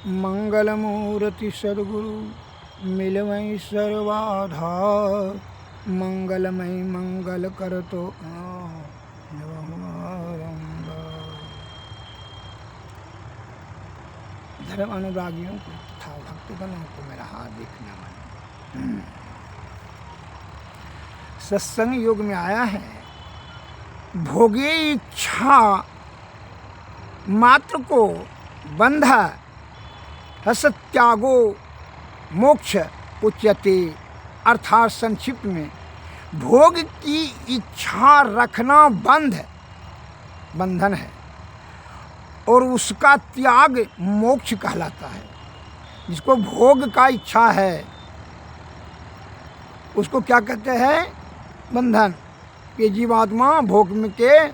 मंगलमूर्ति सद्गुरु मिलवै सर्वाधार। मंगलमय मंगल कर तो धर्म अनुरागियों को तथा भक्तगणों को मेरा हार्दिक नमन। सत्संग युग में आया है, भोगे इच्छा मात्र को बंध असत्यागो मोक्ष उच्यते। अर्थात संक्षिप्त में भोग की इच्छा रखना बंधन है और उसका त्याग मोक्ष कहलाता है। जिसको भोग का इच्छा है उसको क्या कहते हैं? बंधन। ये जीवात्मा भोग के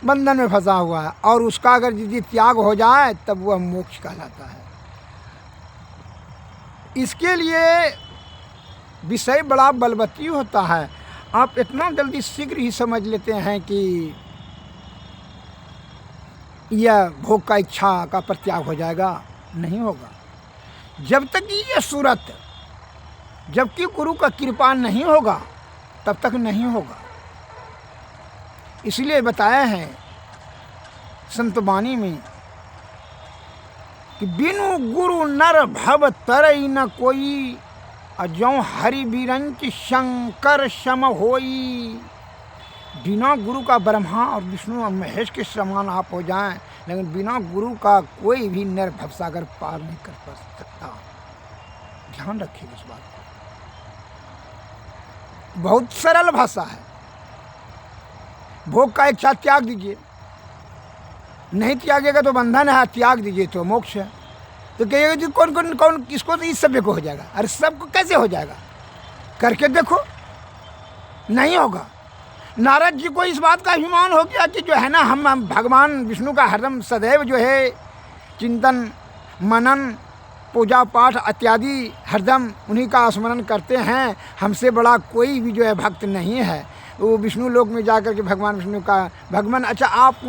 बंधन में फंसा हुआ है और उसका अगर यदि त्याग हो जाए तब वह मोक्ष कहलाता है। इसके लिए विषय बड़ा बलवती होता है। आप इतना जल्दी शीघ्र ही समझ लेते हैं कि यह भोग का इच्छा का परित्याग हो जाएगा, नहीं होगा। जब तक ये सूरत, जबकि गुरु का कृपा नहीं होगा तब तक नहीं होगा। इसलिए बताया है संत वाणी में कि बिनु गुरु नर भव तरई न कोई, अजौ हरि बिरंच शंकर सम होई। बिना गुरु का ब्रह्मा और विष्णु और महेश के समान आप हो जाएं, लेकिन बिना गुरु का कोई भी नर भवसागर पार नहीं कर सकता। ध्यान रखिए इस बात को। बहुत सरल भाषा है। भोग का इच्छा त्याग दीजिए, नहीं त्यागेगा तो बंधन है, त्याग दीजिए तो मोक्ष है। तो कहिएगा जी कौन किसको, तो इस सभी को हो जाएगा। अरे सबको कैसे हो जाएगा? करके देखो, नहीं होगा। नारद जी को इस बात का अभिमान हो गया कि जो है ना, हम भगवान विष्णु का हरदम सदैव जो है चिंतन मनन पूजा पाठ इत्यादि हरदम उन्हीं का स्मरण करते हैं। हमसे बड़ा कोई भी जो है भक्त नहीं है। वो विष्णु लोक में जाकर के भगवान विष्णु का भगवान, अच्छा आप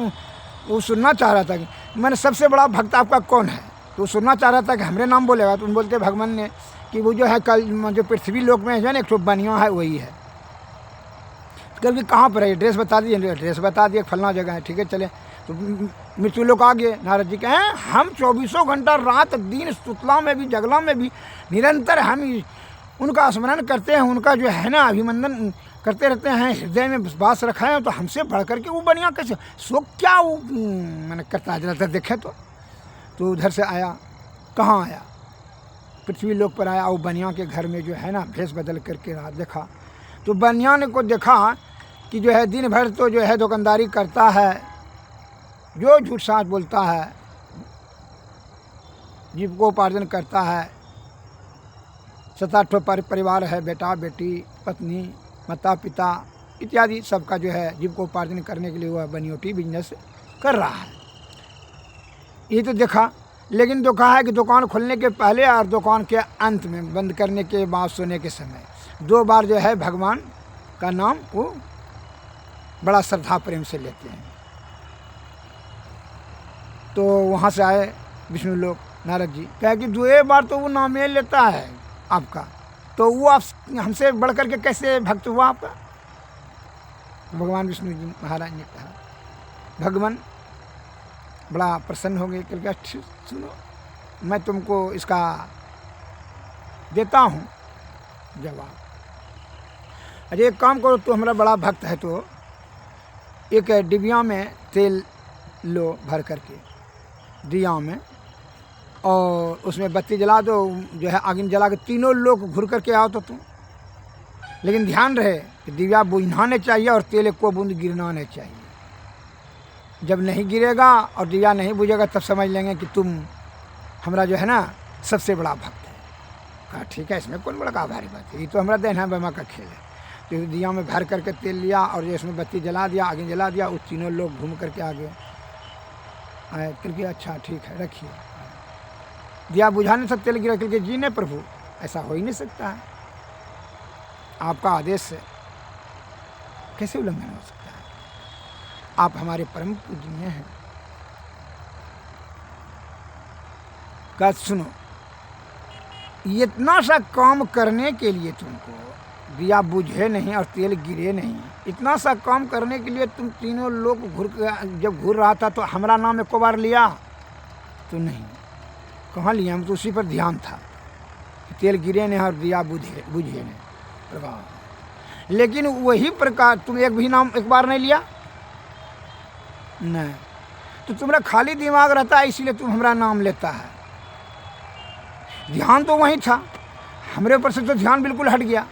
वो सुनना चाह रहा था कि मैंने सबसे बड़ा भक्त आपका कौन है, तो सुनना चाह रहा था कि हमरे नाम बोलेगा। तो उन बोलते भगवान ने कि वो जो है कल जो पृथ्वी लोक में है ना, एक ठो बनिया है वही है। कल कहाँ पर है? एड्रेस बता दिए। एड्रेस बता दिए फलना जगह है। ठीक है चले। तो मृत्यु लोग आ गए। नारद जी कहे हम 24 घंटा रात दिन सुतला में भी जगला में भी निरंतर हम उनका स्मरण करते हैं, उनका जो है ना अभिनंदन करते रहते हैं, हृदय में विश्वास रखा है। तो हमसे बढ़ करके वो बढ़िया कैसे सो क्या वो मैंने करता रहता देखे। तो उधर से आया, कहाँ आया? पृथ्वी लोक पर आया। वो बनिया के घर में जो है ना भेष बदल करके रहा। देखा तो बनिया ने को देखा कि जो है दिन भर तो जो है दुकानदारी करता है, जो झूठ साँच बोलता है, जीविकोपार्जन करता है। 7-8 परिवार है, बेटा बेटी पत्नी माता पिता इत्यादि सबका जो है जीविकोपार्जन करने के लिए वह बनियोटी बिजनेस कर रहा है। ये तो देखा। लेकिन देखा है कि दुकान खोलने के पहले और दुकान के अंत में, बंद करने के बाद, सोने के समय 2 बार जो है भगवान का नाम वो बड़ा श्रद्धा प्रेम से लेते हैं। तो वहाँ से आए विष्णु लोग नारद जी, कहे कि 2 बार तो वो नाम ले लेता है आपका, तो वो आप हमसे बढ़ करके कैसे भक्त हुआ आपका? भगवान विष्णु जी महाराज ने कहा, भगवान बड़ा प्रसन्न हो गए। कल क्या सुनो, मैं तुमको इसका देता हूँ जवाब। अरे एक काम करो, तू हमारा बड़ा भक्त है तो एक डिबिया में तेल लो भर करके दिया में, और उसमें बत्ती जला दो, जो है आग जला के तीनों लोग घुर करके आओ तो तुम। लेकिन ध्यान रहे कि दिया बुझाने चाहिए और तेल को बूंद गिरना नहीं चाहिए। जब नहीं गिरेगा और दिया नहीं बुझेगा तब समझ लेंगे कि तुम हमारा जो है ना सबसे बड़ा भक्त है। कहा ठीक है, इसमें कौन बड़ा भारी बात है, ये तो हमारा देना बेमा का खेल है। तो दिया में भर करके तेल लिया और इसमें बत्ती जला दिया, आगे जला दिया। उस तीनों लोग घूम करके आगे आए। करके अच्छा ठीक है रखिए। दिया बुझाने से तेल गिरा करके, जी नहीं प्रभु, ऐसा हो ही नहीं सकता है, आपका आदेश से कैसे उल्लंघन हो सकता है? आप हमारे परम पूजनीय हैं। का सुनो, इतना सा काम करने के लिए तुमको दिया बुझे नहीं और तेल गिरे नहीं, इतना सा काम करने के लिए तुम तीनों लोग जब घूर रहा था तो हमारा नाम एको बार लिया तो नहीं, कहाँ लिया? हम तो उसी पर ध्यान था, तेल गिरे नहीं और दिया बुझे नहीं प्रभाव। लेकिन वही प्रकार तुम एक भी नाम एक बार नहीं लिया नहीं, तो तुम्हारा खाली दिमाग रहता है, इसीलिए तुम हमारा नाम लेता है। ध्यान तो वही था, हमारे ऊपर से तो ध्यान बिल्कुल हट गया।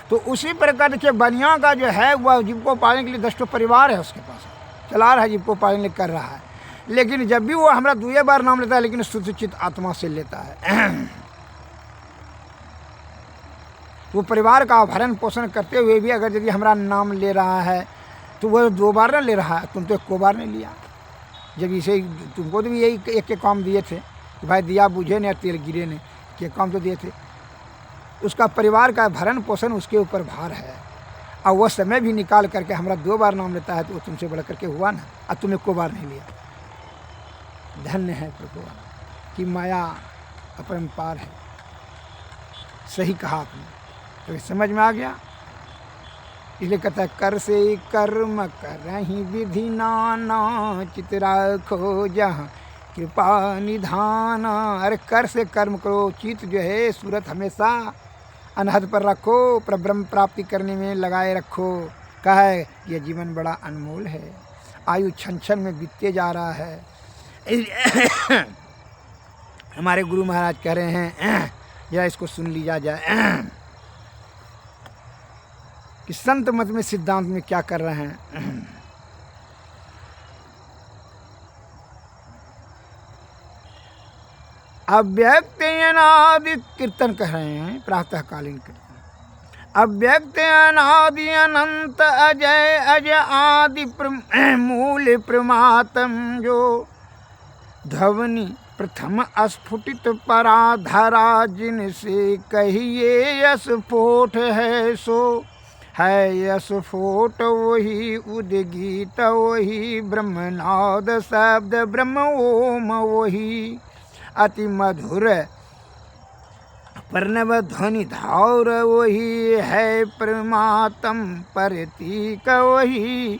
तो उसी प्रकार देखिए बनिया का जो है वह जीविकोपार्जन के लिए 10 परिवार है उसके पास, चला रहा है, जीविकोपार्जन कर रहा है। लेकिन जब भी वो हमारा 2 बार नाम लेता है, लेकिन शुद्ध चित्त आत्मा से लेता है। वो परिवार का भरण पोषण करते हुए भी अगर यदि हमारा नाम ले रहा है तो वह 2 बार ना ले रहा है, तुम तो 1 बार नहीं लिया। जब इसे तुमको तो भी यही एक काम दिए थे कि भाई दिया बुझे नहीं तेल गिरे नहीं, के काम तो दिए थे। उसका परिवार का भरण पोषण उसके ऊपर भार है, और वह समय भी निकाल करके हमारा 2 बार नाम लेता है तो वो तुमसे बढ़ करके हुआ ना, और तुम 1 बार नहीं लिया। धन्य है प्रभु कि माया अपरंपार है। सही कहा आपने, तो समझ में आ गया। इसलिए कहता है कर से कर्म करहि विधि नाना, चित राखो जहाँ कृपा निधाना। अरे कर से कर्म करो, चित जो है सूरत हमेशा अनहद पर रखो, पर ब्रह्म प्राप्ति करने में लगाए रखो। कहा है यह जीवन बड़ा अनमोल है, आयु क्षण क्षण में बीतते जा रहा है। हमारे गुरु महाराज कह रहे हैं, जरा इसको सुन लिया जाए कि संत मत में सिद्धांत में क्या कर रहे हैं। अव्यक्त अनादि कीर्तन कह रहे हैं, प्रातःकालीन कीर्तन। अव्यक्त अनादि अनंत अजय अज आदि मूल प्रमातम, जो ध्वनि प्रथम अस्फुटित पराधरा, जिनसे कहिए स्फोट है सो है स्फोट वही उद्गीत वही ब्रह्मनाद शब्द ब्रह्म ओम वही अति मधुर प्रणव ध्वनि धार वही है परमात्म प्रतीक वही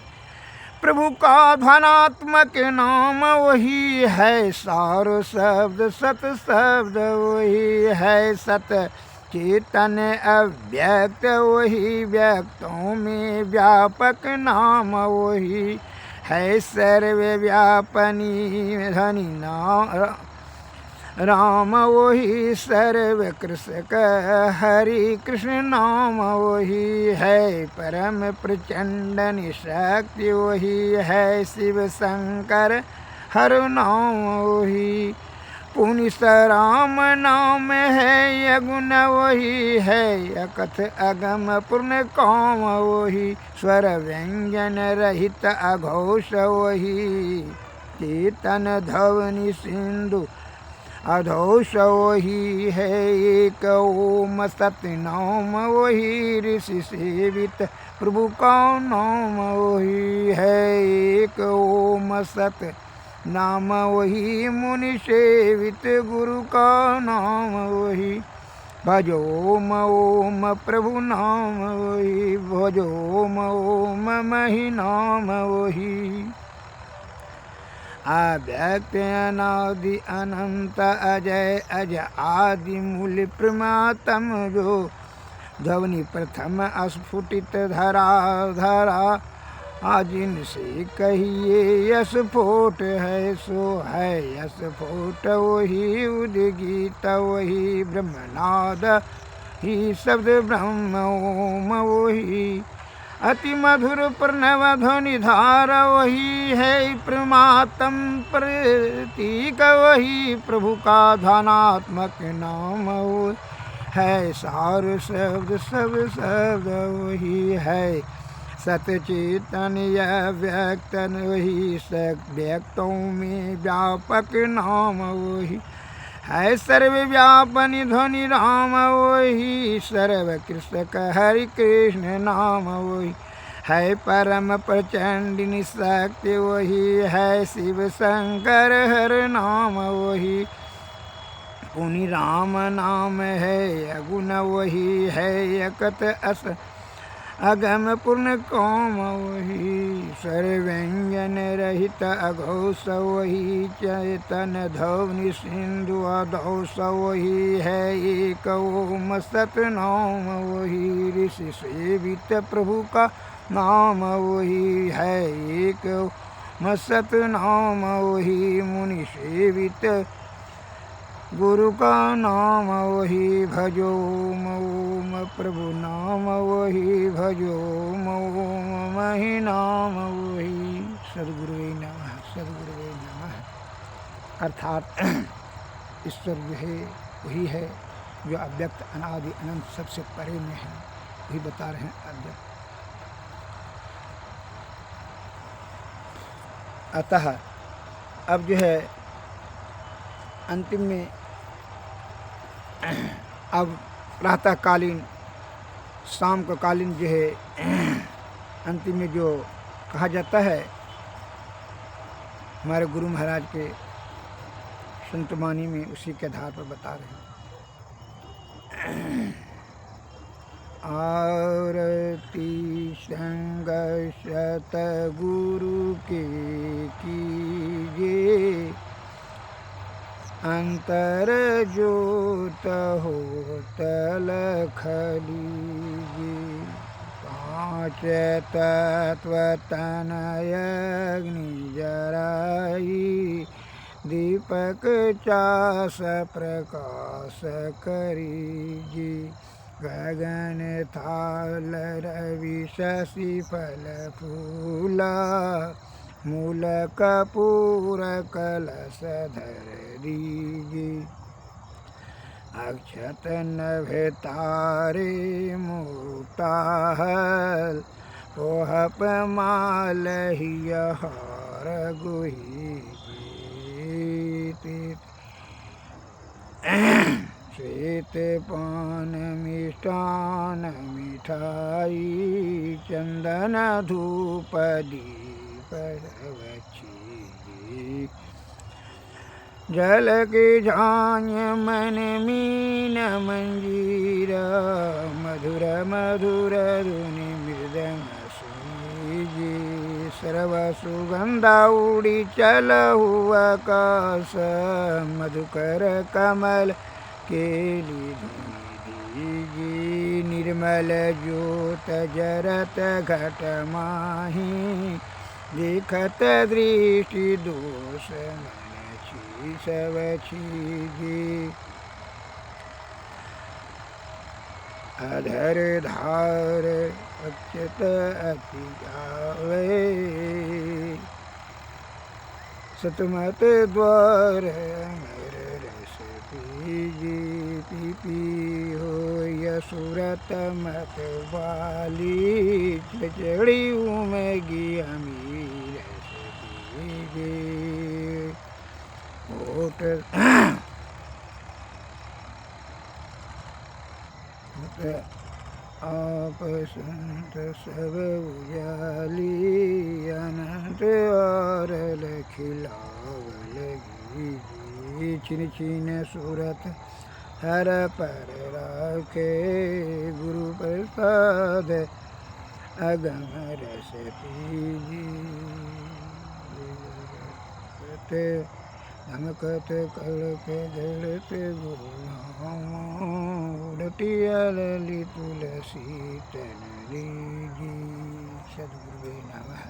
प्रभु का धनात्मक नाम वही है सार शब्द सत शब्द वही है सत चेतन अव्यक्त वही व्यक्तों में व्यापक नाम वही है सर्वव्यापनी धनी नाम राम वही सर्व कृषक हरि कृष्ण नाम वही है परम प्रचंड निशक्ति वही है शिव शंकर हर नाम वही पुनिस राम नाम है यगुण वही है अकथ अगम पूर्ण काम वही स्वर व्यंजन रहित अघोष वही चेतन ध्वनि सिंधु अधोष वही है एक ओम सत नाम वही ऋषि सेवित प्रभु का नाम वही है एक ओम सत नाम वही मुनि सेवित गुरु का नाम वही भजो ओम प्रभु नाम वही भजो ओम मही नाम वही अव्यक्त अनादि अनंत अजय अज आदि मूल प्रमातम जो ध्वनि प्रथम अस्फुटित धरा धरा जिनसे कहिए यस्फोट है सो है यस्फोट वही उद्गीत वही ब्रह्मनाद ही शब्द ब्रह्म ओम वही अति मधुर प्रणव ध्वनि धार वही है परमात्म प्रतीक वही प्रभु का धनात्मक नाम वही है सार शब्द सब शब्द वही है सतचेतन व्यक्तन वही व्यक्तों में व्यापक नाम वही है सर्वव्यापनी ध्वनि राम वही सर्व कृष्ण हरि कृष्ण नाम वही है परम प्रचंड निशक्ति वही है शिव शंकर हर नाम वही पुनि राम नाम है अगुण वही है एकत अस अगम पूर्ण कौम वही सर व्यंजन रहित अघोष वही चेतन धवनि सिंधु अधौष वही है एक ओम सत नाम वही ऋषि सेवित प्रभु का नाम वही है एक ओम सत नाम वही मुनि सेवित गुरु का नाम वही भजो ओम प्रभु नाम वही भजो ओम मही नाम वही सद्गुरुवे नमः सद्गुरुवे नमः। अर्थात ईश्वर जो है वही है जो अव्यक्त अनादि अनंत सबसे परे में है, वही बता रहे हैं अव्यक्त। अतः अब जो है अंतिम में अब प्रातः कालीन शाम का कालीन जो है अंतिम में जो कहा जाता है हमारे गुरु महाराज के संतवाणी में उसी के आधार पर बता रहे हैं। आरती संग सत गुरु के कीजे अंतर जोत हो तलख लीजिए पाँच तत्व तनय अग्नि जराई दीपक चास प्रकाश करीजिए गगन थाल रवि शशि फल फूला मूल कपूर कलश धर दीजिए अक्षत नभे तारे मुक्ताहल पोहप माल ही हार गुही श्वेत पान मिष्टान मिठाई चंदन धूप दीप रवची जल की झांझ मन मीन मंजीरा मधुर मधुर धुनि मृदंग सुनीजी सर्व सुगंधा उड़ी चल हुआ आकाश मधुकर कमल केली दीजी निर्मल ज्योत जरत घट माही देखत दृष्टि दोष मन छी सब छीजी अधर धार अक्षत अति जावे सतमत द्वार अमर रस पीजी पी हो यसुरत मत वाली चढ़ी उमेगी अमीर रस पीजी ओट आप संत सब उजाली अनंत और खिलाव लगी छिन छिन सूरत हर पर राखे गुरु प्रसाद अगम रस पीजी धमकत कड़क धड़क गुरु उड़टिया ललित तुलसी तन लीजी सद्गुरुवे नमः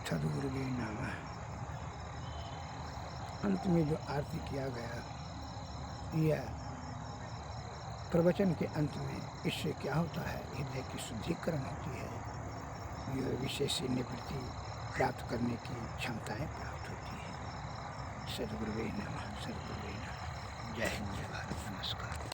सद्गुरुवे नमः। अंत में जो आरती किया गया यह प्रवचन के अंत में इससे क्या होता है हृदय की शुद्धिकरण होती है यह विशेष निवृत्ति प्राप्त करने की क्षमताएं प्राप्त होती है। सद्गुरुवे नमः सद्गुरुवे नमः। जय हिंद जय भारत नमस्कार।